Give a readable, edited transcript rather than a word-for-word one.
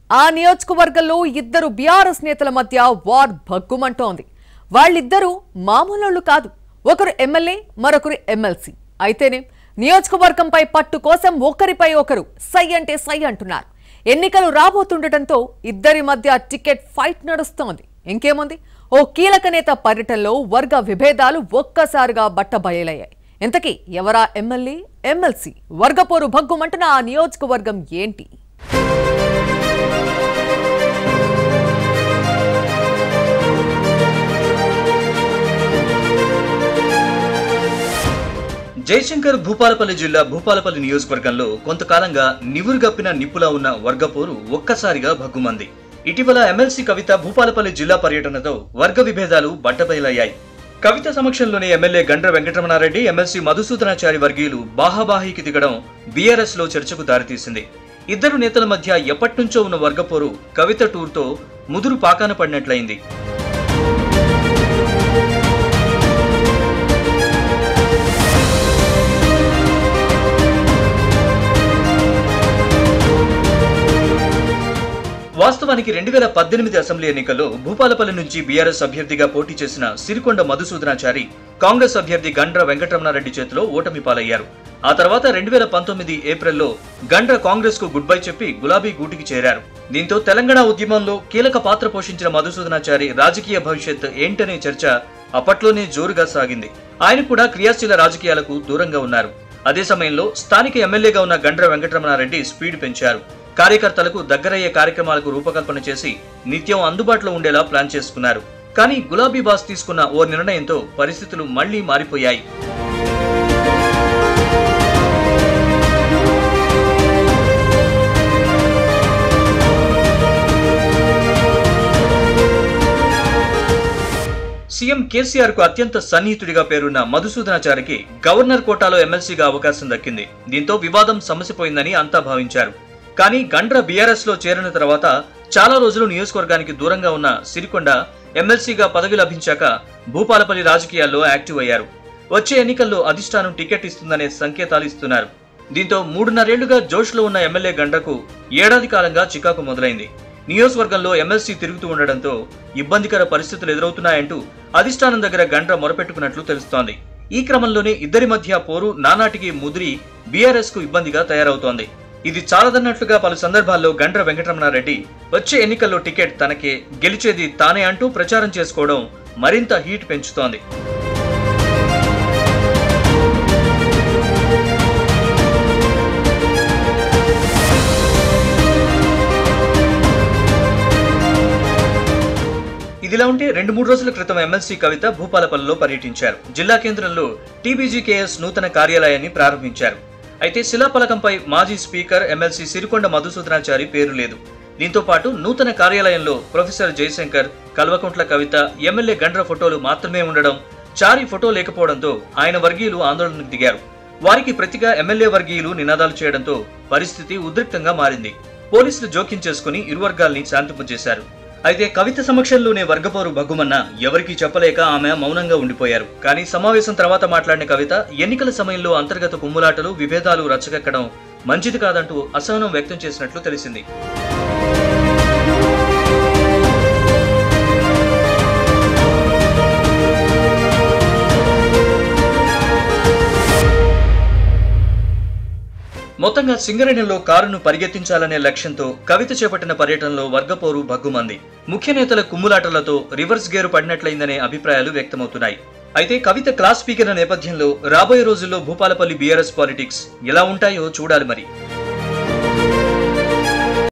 ఆ నియోజకవర్గంలో ఇద్దరు బీఆర్ఎస్ నేతల మధ్య వార్ భగ్గుమంటోంది. వాళ్ళిద్దరూ మామూలు కాదు. ఒకరు ఎమ్మెల్యే, మరొకరు ఎమ్మెల్సీ. అయితేనే నియోజకవర్గంపై పట్టు కోసం ఒకరిపై ఒకరు సై అంటే సై అంటున్నారు. ఎన్నికలు రాబోతుండటంతో ఇద్దరి మధ్య టికెట్ ఫైట్ నడుస్తోంది. ఇంకేముంది, ఓ కీలక నేత పర్యటనలో వర్గ విభేదాలు ఒక్కసారిగా బట్టబయలయ్యాయి. ఇంతకీ ఎవరా ఎమ్మెల్యే, ఎమ్మెల్సీ? వర్గపోరు భగ్గుమంటున్న ఆ నియోజకవర్గం ఏంటి? జయశంకర్ భూపాలపల్లి జిల్లా భూపాలపల్లి నియోజకవర్గంలో కొంతకాలంగా నివురుగప్పిన నిప్పులా ఉన్న వర్గపోరు ఒక్కసారిగా భగ్గుమంది. ఇటీవల ఎమ్మెల్సీ కవిత భూపాలపల్లి జిల్లా పర్యటనతో వర్గ విభేదాలు బట్టబయలయ్యాయి. కవిత సమక్షంలోనే ఎమ్మెల్యే గండ్ర వెంకటరమణారెడ్డి, ఎమ్మెల్సీ మధుసూదనాచారి వర్గీయులు బాహాబాహీకి దిగడం బీఆర్ఎస్ లో చర్చకు దారితీసింది. ఇద్దరు నేతల మధ్య ఎప్పటినుంచో ఉన్న వర్గపోరు కవిత టూర్తో ముదురు పాకాన పడినట్లయింది. వాస్తవానికి 2018 అసెంబ్లీ ఎన్నికల్లో భూపాలపల్లి నుంచి బీఆర్ఎస్ అభ్యర్థిగా పోటీ చేసిన సిరికొండ మధుసూదనాచారి కాంగ్రెస్ అభ్యర్థి గండ్ర వెంకటరమణారెడ్డి చేతిలో ఓటమి పాలయ్యారు. ఆ తర్వాత 2019 ఏప్రిల్లో గండ్ర కాంగ్రెస్ కు గుడ్ బై చెప్పి గులాబీ గూటికి చేరారు. దీంతో తెలంగాణ ఉద్యమంలో కీలక పాత్ర పోషించిన మధుసూదనాచారి రాజకీయ భవిష్యత్ ఏంటనే చర్చ అప్పట్లోనే జోరుగా సాగింది. ఆయన కూడా క్రియాశీల రాజకీయాలకు దూరంగా ఉన్నారు. అదే సమయంలో స్థానిక ఎమ్మెల్యేగా ఉన్న గండ్ర వెంకటరమణారెడ్డి స్పీడ్ పెంచారు. కార్యకర్తలకు దగ్గరయ్యే కార్యక్రమాలకు రూపకల్పన చేసి నిత్యం అందుబాటులో ఉండేలా ప్లాన్ చేసుకున్నారు. కానీ గులాబీ బాస్ తీసుకున్న ఓ నిర్ణయంతో పరిస్థితులు మళ్లీ మారిపోయాయి. సీఎం కేసీఆర్ కు అత్యంత సన్నిహితుడిగా పేరున్న మధుసూదనాచారికి గవర్నర్ కోటాలో ఎమ్మెల్సీగా అవకాశం దక్కింది. దీంతో వివాదం సమసిపోయిందని అంతా భావించారు. కానీ గండ్ర బీఆర్ఎస్ లో చేరిన తర్వాత చాలా రోజులు నియోజకవర్గానికి దూరంగా ఉన్న సిరికొండ ఎమ్మెల్సీగా పదవి లభించాక భూపాలపల్లి రాజకీయాల్లో యాక్టివ్ అయ్యారు. వచ్చే ఎన్నికల్లో అధిష్టానం టికెట్ ఇస్తుందనే సంకేతాలు ఇస్తున్నారు. దీంతో 3.5 ఏళ్లుగా జోష్లో ఉన్న ఎమ్మెల్యే గండ్రకు ఏడాది కాలంగా చికాకు మొదలైంది. నియోజకవర్గంలో ఎమ్మెల్సీ తిరుగుతూ ఉండడంతో ఇబ్బందికర పరిస్థితులు ఎదురవుతున్నాయంటూ అధిష్టానం దగ్గర గండ్ర మొరపెట్టుకున్నట్లు తెలుస్తోంది. ఈ క్రమంలోనే ఇద్దరి మధ్య పోరు నానాటికి ముదిరి బీఆర్ఎస్ కు ఇబ్బందిగా తయారవుతోంది. ఇది చాలదన్నట్లుగా పలు సందర్భాల్లో గండ్ర వెంకటరమణారెడ్డి వచ్చే ఎన్నికల్లో టికెట్ తనకే, గెలిచేది తానే అంటూ ప్రచారం చేసుకోవడం మరింత హీట్ పెంచుతోంది. ఇదిలా ఉంటే 2-3 రోజుల క్రితం ఎమ్మెల్సీ కవిత భూపాలపల్లిలో పర్యటించారు. జిల్లా కేంద్రంలో టీబీజీకేఎస్ నూతన కార్యాలయాన్ని ప్రారంభించారు. అయితే శిలాఫలకంపై మాజీ స్పీకర్ ఎమ్మెల్సీ సిరికొండ మధుసూదనాచారి పేరు లేదు. దీంతో పాటు నూతన కార్యాలయంలో ప్రొఫెసర్ జయశంకర్, కల్వకుంట్ల కవిత, ఎమ్మెల్యే గండ్ర ఫోటోలు మాత్రమే ఉండడం, చారి ఫోటో లేకపోవడంతో ఆయన వర్గీయులు ఆందోళనకు దిగారు. వారికి ప్రతిగా ఎమ్మెల్యే వర్గీయులు నినాదాలు చేయడంతో పరిస్థితి ఉద్రిక్తంగా మారింది. పోలీసులు జోక్యం చేసుకుని ఇరు వర్గాల్ని శాంతింపజేశారు. అయితే కవిత సమక్షంలోనే వర్గపోరు భగ్గుమన్నా ఎవరికీ చెప్పలేక ఆమె మౌనంగా ఉండిపోయారు. కానీ సమావేశం తర్వాత మాట్లాడిన కవిత ఎన్నికల సమయంలో అంతర్గత కుమ్ములాటలు, విభేదాలు రచ్చకెక్కడం మంచిది కాదంటూ అసహనం వ్యక్తం చేసినట్లు తెలిసింది. మొత్తంగా సింగరేణిలో కారును పరిగెత్తించాలనే లక్ష్యంతో కవిత చేపట్టిన పర్యటనలో వర్గపోరు భగ్గుమంది. ముఖ్య నేతల కుమ్ములాటలతో రివర్స్ గేరు పడినట్లయిందనే అభిప్రాయాలు వ్యక్తమవుతున్నాయి. అయితే కవిత క్లాస్ స్పీకర్ నేపథ్యంలో రాబోయే రోజుల్లో భూపాలపల్లి బీఆర్ఎస్ పాలిటిక్స్ ఎలా ఉంటాయో చూడాలి మరి.